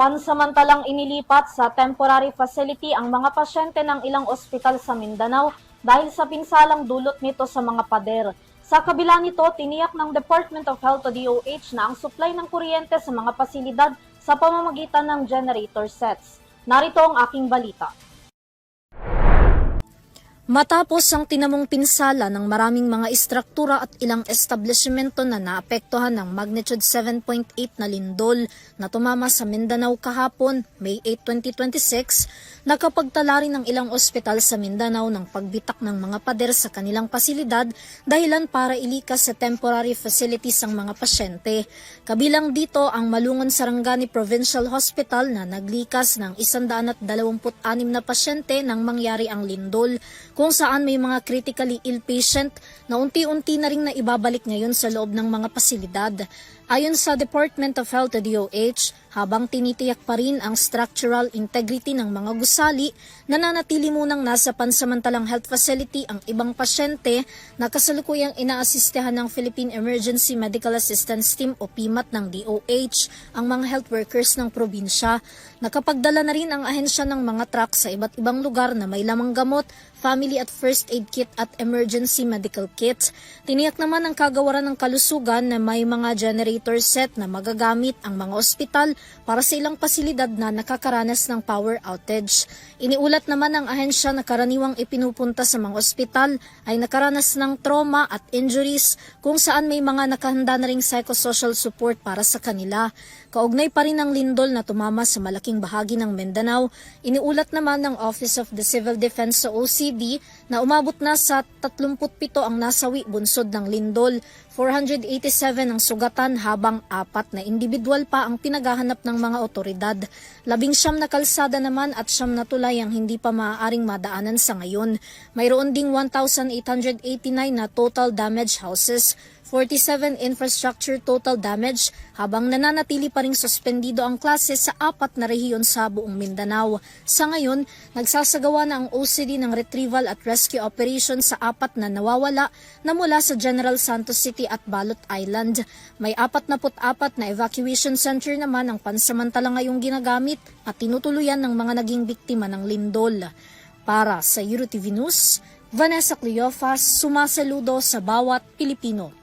Pansamantalang inilipat sa temporary facility ang mga pasyente ng ilang ospital sa Mindanao dahil sa pinsalang dulot nito sa mga pader. Sa kabila nito, tiniyak ng Department of Health o DOH na ang supply ng kuryente sa mga pasilidad sa pamamagitan ng generator sets. Narito ang aking balita. Matapos ang tinamong pinsala ng maraming mga istruktura at ilang establishmento na naapektuhan ng magnitude 7.8 na lindol na tumama sa Mindanao kahapon, May 8, 2026, nakapagtala rin ng ilang ospital sa Mindanao ng pagbitak ng mga pader sa kanilang pasilidad dahilan para ilikas sa temporary facilities ang mga pasyente. Kabilang dito ang Malungon Sarangani Provincial Hospital na naglikas ng 126 na pasyente nang mangyari ang lindol, kung saan may mga critically ill patient na unti-unti na ring naibabalik ngayon sa loob ng mga pasilidad. Ayon sa Department of Health o DOH, habang tinitiyak pa rin ang structural integrity ng mga gusali, nananatili munang nasa pansamantalang health facility ang ibang pasyente na kasalukuyang inaasistehan ng Philippine Emergency Medical Assistance Team o PMAT ng DOH, ang mga health workers ng probinsya. Nakapagdala na rin ang ahensya ng mga truck sa iba't ibang lugar na may lamang gamot, family at first aid kit at emergency medical kits. Tiniyak naman ang kagawaran ng kalusugan na may mga generator set na magagamit ang mga ospital para sa ilang pasilidad na nakakaranas ng power outage. Iniulat naman ng ahensya na karaniwang ipinupunta sa mga ospital ay nakaranas ng trauma at injuries kung saan may mga nakahanda na ring psychosocial support para sa kanila. Kaugnay pa rin ang lindol na tumama sa malaking bahagi ng Mindanao. Iniulat naman ng Office of the Civil Defense sa OCD na umabot na sa 37 ang nasawi bunsod ng lindol, 487 ang sugatan habang 4 na individual pa ang pinaghahanap ng mga otoridad. 19 na kalsada naman at 9 na tulay ang hindi pa maaaring madaanan sa ngayon. Mayroon ding 1,889 na total damaged houses, 47 infrastructure total damage habang nananatili pa ring suspendido ang klase sa 4 na rehiyon sa buong Mindanao. Sa ngayon, nagsasagawa na ang OCD ng retrieval at rescue operation sa 4 na nawawala na mula sa General Santos City at Balot Island. May 44 na evacuation center naman ang pansamantala ngayong ginagamit at tinutuluyan ng mga naging biktima ng lindol. Para sa EuroTV News, Vanessa Cleofas, sumasaludo sa bawat Pilipino.